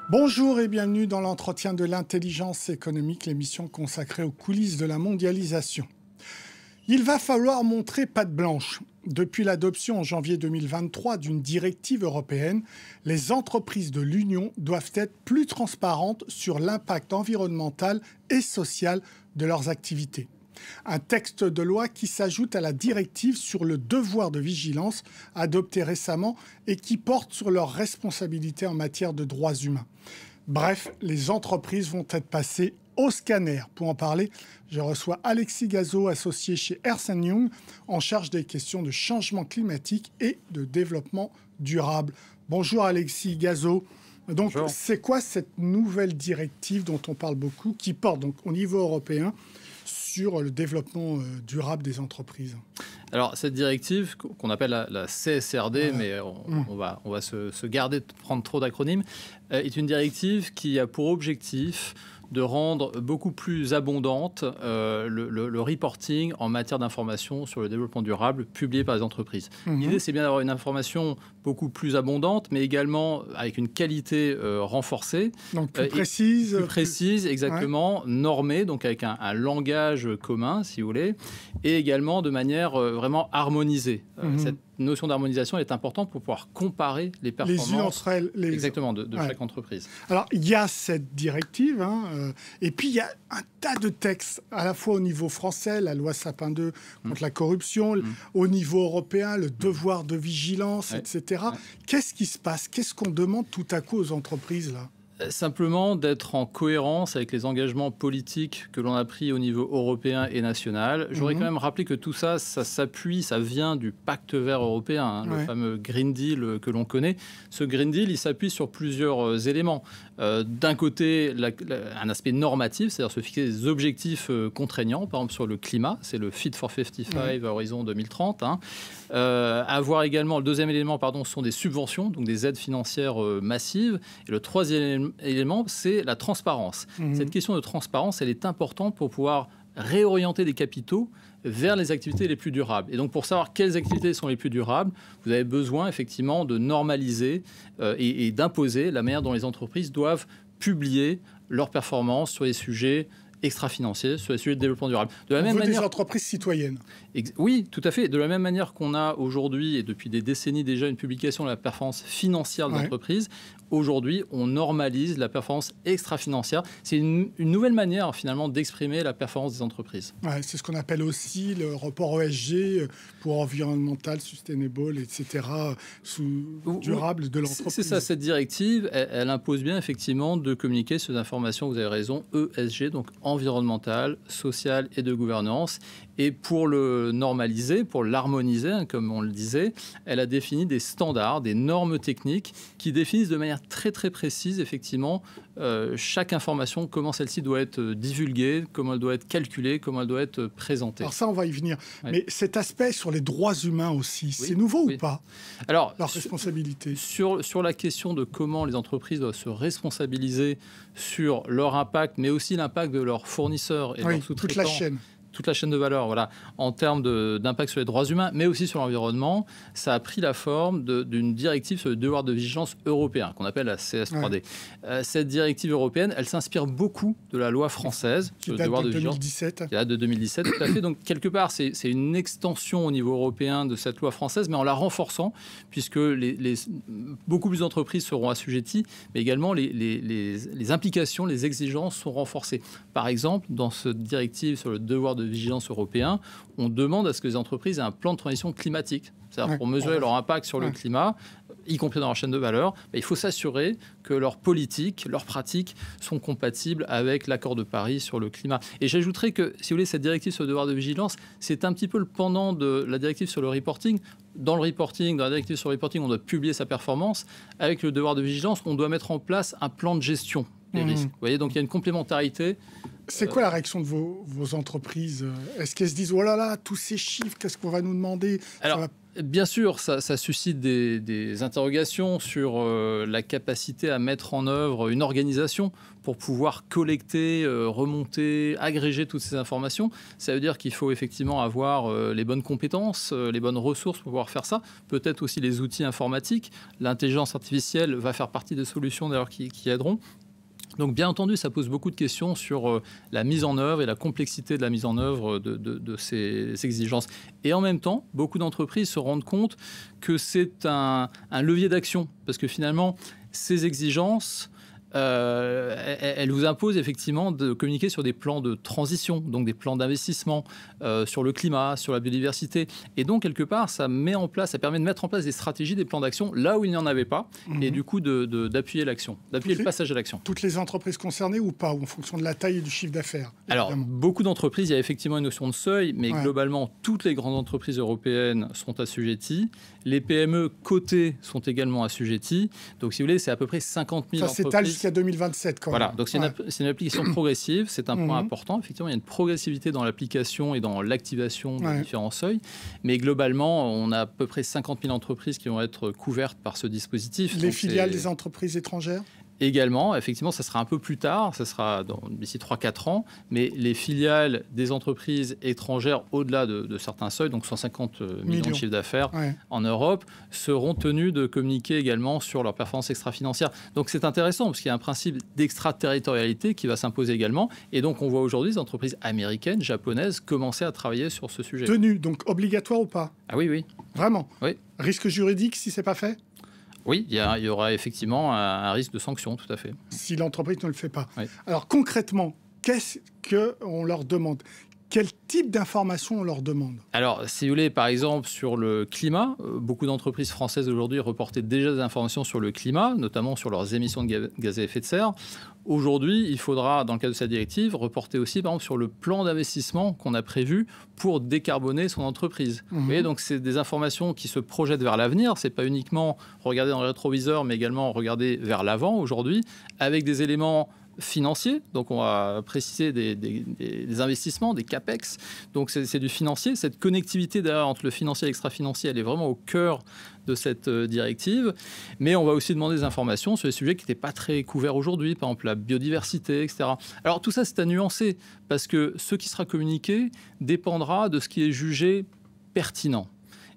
Bonjour et bienvenue dans l'entretien de l'intelligence économique, l'émission consacrée aux coulisses de la mondialisation. Il va falloir montrer patte blanche. Depuis l'adoption en janvier 2023 d'une directive européenne, les entreprises de l'Union doivent être plus transparentes sur l'impact environnemental et social de leurs activités. Un texte de loi qui s'ajoute à la directive sur le devoir de vigilance adoptée récemment et qui porte sur leurs responsabilités en matière de droits humains. Bref, les entreprises vont être passées au scanner. Pour en parler, je reçois Alexis Gazot, associé chez Ernst & Young, en charge des questions de changement climatique et de développement durable. Bonjour Alexis Gazot. Donc, c'est quoi cette nouvelle directive dont on parle beaucoup, qui porte donc au niveau européen sur le développement durable des entreprises? Alors, cette directive, qu'on appelle la CSRD, mais on va se garder de prendre trop d'acronymes, est une directive qui a pour objectif de rendre beaucoup plus abondante le reporting en matière d'information sur le développement durable publié par les entreprises. L'idée, c'est bien d'avoir une information beaucoup plus abondante, mais également avec une qualité renforcée. Donc plus précise. Plus précise, exactement, normée, donc avec un langage commun, si vous voulez, et également de manière vraiment harmonisée. Cette notion d'harmonisation est importante pour pouvoir comparer les performances les unes entre elles, exactement, de chaque entreprise. Alors, il y a cette directive, et puis il y a un tas de textes, à la fois au niveau français, la loi Sapin 2 contre la corruption, au niveau européen, le devoir de vigilance, etc. Qu'est-ce qui se passe? Qu'est-ce qu'on demande tout à coup aux entreprises, là? Simplement d'être en cohérence avec les engagements politiques que l'on a pris au niveau européen et national. J'aurais quand même rappelé que tout ça, ça vient du pacte vert européen, le fameux Green Deal que l'on connaît. Ce Green Deal, il s'appuie sur plusieurs éléments. D'un côté, un aspect normatif, c'est-à-dire se fixer des objectifs contraignants, par exemple sur le climat, c'est le Fit for 55 à horizon 2030. Avoir également, le deuxième élément, ce sont des subventions, donc des aides financières massives. Et le troisième élément, c'est la transparence. Cette question de transparence, elle est importante pour pouvoir réorienter des capitaux vers les activités les plus durables. Et donc, pour savoir quelles activités sont les plus durables, vous avez besoin effectivement de normaliser et d'imposer la manière dont les entreprises doivent publier leurs performances sur les sujets extra-financiers, sur les sujets de développement durable. De la même manière, des entreprises citoyennes. Oui, tout à fait. De la même manière qu'on a aujourd'hui, et depuis des décennies déjà, une publication de la performance financière de l'entreprise, aujourd'hui, on normalise la performance extra-financière. C'est une nouvelle manière, finalement, d'exprimer la performance des entreprises. C'est ce qu'on appelle aussi le rapport ESG pour environnemental, sustainable, etc., durable de l'entreprise. C'est ça, cette directive, elle impose bien, effectivement, de communiquer ces informations, vous avez raison, ESG, donc environnemental, social et de gouvernance. Et pour le normaliser, pour l'harmoniser, comme on le disait, elle a défini des standards, des normes techniques qui définissent de manière très très précise, effectivement, chaque information, comment celle-ci doit être divulguée, comment elle doit être calculée, comment elle doit être présentée. Alors ça, on va y venir. Mais cet aspect sur les droits humains aussi, c'est nouveau ou pas? Alors, leur responsabilité. Sur la question de comment les entreprises doivent se responsabiliser sur leur impact, mais aussi l'impact de leurs fournisseurs et de leurs sous-traitants. Toute la chaîne de valeur, voilà, en termes d'impact sur les droits humains, mais aussi sur l'environnement, ça a pris la forme d'une directive sur le devoir de vigilance européen, qu'on appelle la CS3D. Cette directive européenne, elle s'inspire beaucoup de la loi française sur le devoir de vigilance. Qui date de 2017, tout à fait. Donc, quelque part, c'est une extension au niveau européen de cette loi française, mais en la renforçant, puisque beaucoup plus d'entreprises seront assujetties, mais également les implications, les exigences sont renforcées. Par exemple, dans cette directive sur le devoir de vigilance européen, on demande à ce que les entreprises aient un plan de transition climatique. C'est-à-dire pour mesurer leur impact sur le climat, y compris dans leur chaîne de valeur, il faut s'assurer que leurs politiques, leurs pratiques sont compatibles avec l'accord de Paris sur le climat. Et j'ajouterais que, si vous voulez, cette directive sur le devoir de vigilance, c'est un petit peu le pendant de la directive sur le reporting. Dans la directive sur le reporting, on doit publier sa performance. Avec le devoir de vigilance, on doit mettre en place un plan de gestion des risques. Vous voyez, donc il y a une complémentarité. C'est quoi la réaction de vos entreprises? Est-ce qu'elles se disent « Oh là là, tous ces chiffres, qu'est-ce qu'on va nous demander ?» Bien sûr, ça suscite des interrogations sur la capacité à mettre en œuvre une organisation pour pouvoir collecter, remonter, agréger toutes ces informations. Ça veut dire qu'il faut effectivement avoir les bonnes compétences, les bonnes ressources pour pouvoir faire ça. Peut-être aussi les outils informatiques. L'intelligence artificielle va faire partie des solutions d'ailleurs qui aideront. Donc bien entendu, ça pose beaucoup de questions sur la mise en œuvre et la complexité de la mise en œuvre de ces exigences. Et en même temps, beaucoup d'entreprises se rendent compte que c'est un levier d'action, parce que finalement, ces exigences, elle vous impose effectivement de communiquer sur des plans de transition, donc des plans d'investissement sur le climat, sur la biodiversité. Et donc, quelque part, ça permet de mettre en place des stratégies, des plans d'action, là où il n'y en avait pas, et du coup, d'appuyer l'action, d'appuyer le passage à l'action. Toutes les entreprises concernées ou pas, ou en fonction de la taille et du chiffre d'affaires? Alors, beaucoup d'entreprises, il y a effectivement une notion de seuil, mais globalement, toutes les grandes entreprises européennes sont assujetties. Les PME cotées sont également assujetties. Donc, si vous voulez, c'est à peu près 50 000 entreprises. Ça s'étale jusqu'à 2027 quand même. Voilà, donc c'est une application progressive, c'est un point important. Effectivement, il y a une progressivité dans l'application et dans l'activation des différents seuils. Mais globalement, on a à peu près 50 000 entreprises qui vont être couvertes par ce dispositif. Les filiales des entreprises étrangères? Également, effectivement, ça sera un peu plus tard, ça sera d'ici 3-4 ans, mais les filiales des entreprises étrangères au-delà de certains seuils, donc 150 millions de chiffre d'affaires en Europe, seront tenues de communiquer également sur leur performance extra-financière. Donc c'est intéressant parce qu'il y a un principe d'extraterritorialité qui va s'imposer également, et donc on voit aujourd'hui des entreprises américaines, japonaises commencer à travailler sur ce sujet. Tenue, donc obligatoire ou pas? Ah oui, oui. Vraiment? Oui. Risque juridique si c'est pas fait? Oui, il y aura effectivement un risque de sanction, tout à fait. Si l'entreprise ne le fait pas. Oui. Alors concrètement, qu'est-ce qu'on leur demande? Quel type d'informations on leur demande? Alors, si vous voulez, par exemple, sur le climat, beaucoup d'entreprises françaises aujourd'hui reportaient déjà des informations sur le climat, notamment sur leurs émissions de gaz à effet de serre. Aujourd'hui, il faudra, dans le cadre de cette directive, reporter aussi, par exemple, sur le plan d'investissement qu'on a prévu pour décarboner son entreprise. Vous voyez, donc c'est des informations qui se projettent vers l'avenir. C'est pas uniquement regarder dans le rétroviseur, mais également regarder vers l'avant aujourd'hui, avec des éléments financiers. Donc on va préciser des investissements, des CAPEX. Donc c'est du financier. Cette connectivité d'ailleurs entre le financier et l'extra-financier, elle est vraiment au cœur de cette directive. Mais on va aussi demander des informations sur les sujets qui n'étaient pas très couverts aujourd'hui, par exemple la biodiversité, etc. Alors tout ça, c'est à nuancer, parce que ce qui sera communiqué dépendra de ce qui est jugé pertinent.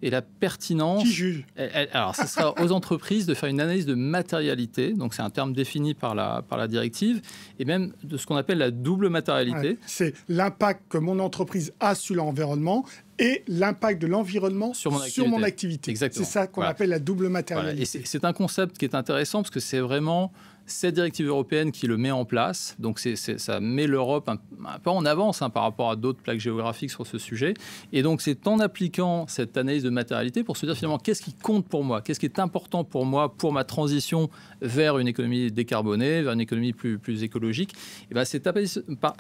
Et la pertinence... Qui juge? Alors, ce sera aux entreprises de faire une analyse de matérialité. Donc, c'est un terme défini par la directive. Et même de ce qu'on appelle la double matérialité. Ouais, c'est l'impact que mon entreprise a sur l'environnement et l'impact de l'environnement sur mon activité. Exactement. C'est ça qu'on appelle la double matérialité. Voilà. Et c'est un concept qui est intéressant parce que c'est vraiment cette directive européenne qui le met en place. Donc ça met l'Europe un peu en avance par rapport à d'autres plaques géographiques sur ce sujet. Et donc c'est en appliquant cette analyse de matérialité pour se dire finalement qu'est-ce qui compte pour moi, qu'est-ce qui est important pour moi pour ma transition vers une économie décarbonée, vers une économie plus écologique. Et ben c'est à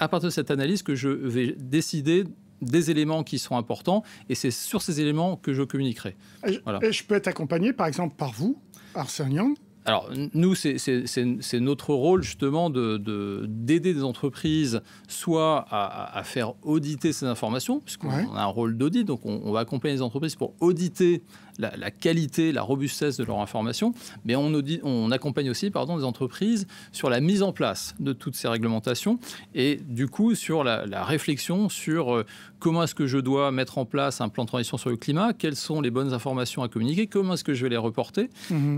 partir de cette analyse que je vais décider des éléments qui sont importants, et c'est sur ces éléments que je communiquerai. Voilà. Et je peux être accompagné, par exemple, par vous, Ernst & Young? Alors, nous, c'est notre rôle, justement, d'aider des entreprises soit à faire auditer ces informations, puisqu'on a un rôle d'audit, donc on va accompagner les entreprises pour auditer la qualité, la robustesse de leur information, mais on accompagne aussi des entreprises sur la mise en place de toutes ces réglementations et du coup sur la réflexion sur comment est-ce que je dois mettre en place un plan de transition sur le climat, quelles sont les bonnes informations à communiquer, comment est-ce que je vais les reporter.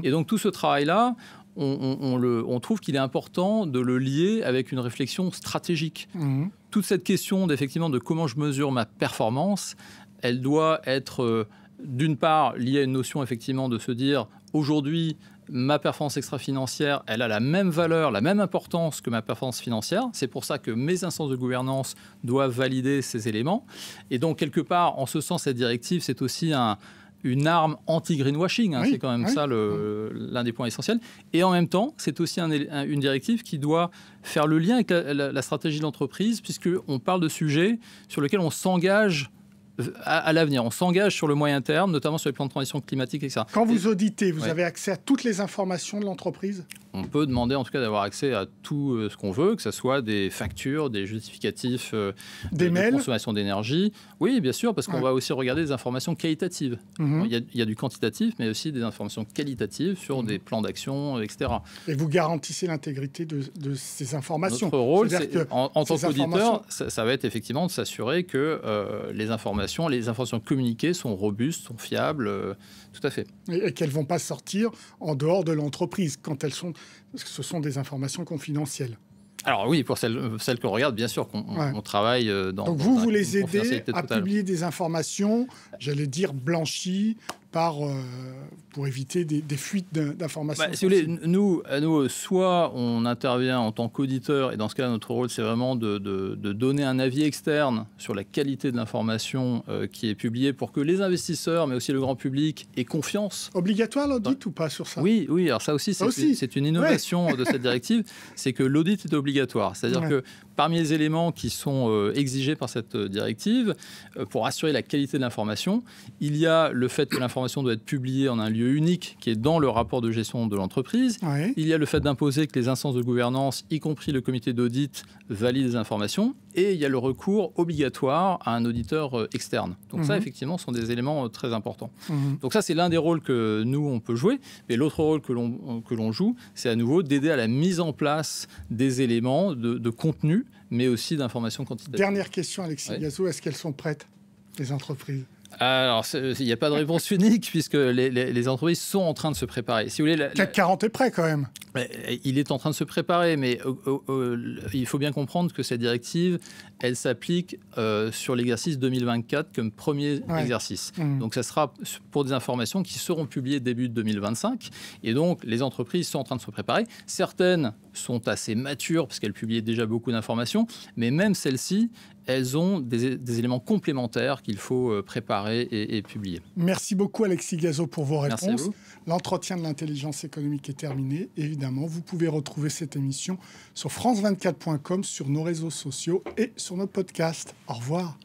Et donc tout ce travail-là, on trouve qu'il est important de le lier avec une réflexion stratégique. Toute cette question d'effectivement de comment je mesure ma performance, elle doit être d'une part liée à une notion effectivement de se dire aujourd'hui ma performance extra-financière, elle a la même valeur, la même importance que ma performance financière. C'est pour ça que mes instances de gouvernance doivent valider ces éléments. Et donc quelque part, en ce sens, cette directive, c'est aussi une arme anti-greenwashing, c'est quand même ça l'un des points essentiels. Et en même temps, c'est aussi une directive qui doit faire le lien avec la stratégie de l'entreprise, puisqu'on parle de sujets sur lesquels on s'engage à l'avenir. On s'engage sur le moyen terme, notamment sur les plans de transition climatique, etc. Quand vous auditez, vous avez accès à toutes les informations de l'entreprise ? On peut demander en tout cas d'avoir accès à tout ce qu'on veut, que ce soit des factures, des justificatifs des de consommation d'énergie. Oui, bien sûr, parce qu'on va aussi regarder des informations qualitatives. Il y a du quantitatif, mais aussi des informations qualitatives sur des plans d'action, etc. Et vous garantissez l'intégrité de ces informations. Notre rôle, en tant qu'auditeur, ça va être effectivement de s'assurer que les informations communiquées sont robustes, sont fiables, tout à fait. Et qu'elles ne vont pas sortir en dehors de l'entreprise quand elles sont... Parce que ce sont des informations confidentielles. Alors oui, pour celles qu'on regarde, bien sûr qu'on travaille dans... Donc vous les aidez à publier des informations, j'allais dire blanchies, pour éviter des fuites d'informations. Si vous voulez, nous, soit on intervient en tant qu'auditeur, et dans ce cas, notre rôle, c'est vraiment de donner un avis externe sur la qualité de l'information qui est publiée pour que les investisseurs, mais aussi le grand public, aient confiance. Obligatoire l'audit ou pas sur ça ? Oui, alors ça aussi, c'est une innovation de cette directive, c'est que l'audit est obligatoire. C'est-à-dire que parmi les éléments qui sont exigés par cette directive, pour assurer la qualité de l'information, il y a le fait que l'information doit être publiée en un lieu unique qui est dans le rapport de gestion de l'entreprise. Ouais. Il y a le fait d'imposer que les instances de gouvernance, y compris le comité d'audit, valident les informations. Et il y a le recours obligatoire à un auditeur externe. Donc ça, effectivement, sont des éléments très importants. Donc ça, c'est l'un des rôles que nous, on peut jouer. Mais l'autre rôle que l'on joue, c'est à nouveau d'aider à la mise en place des éléments de contenu, mais aussi d'informations quantitatives. Dernière question, Alexis Gazeau. Est-ce qu'elles sont prêtes, les entreprises ? Alors, il n'y a pas de réponse unique puisque les entreprises sont en train de se préparer. Si vous voulez, CAC 40 est prêt quand même. Il est en train de se préparer, mais il faut bien comprendre que cette directive, elle s'applique sur l'exercice 2024 comme premier exercice. Donc, ça sera pour des informations qui seront publiées début 2025. Et donc, les entreprises sont en train de se préparer. Certaines sont assez matures parce qu'elles publient déjà beaucoup d'informations, mais même celles-ci, elles ont des éléments complémentaires qu'il faut préparer et publier. Merci beaucoup Alexis Gazeau pour vos réponses. Merci à vous. L'entretien de l'intelligence économique est terminé. Évidemment, vous pouvez retrouver cette émission sur france24.com, sur nos réseaux sociaux et sur nos podcasts. Au revoir.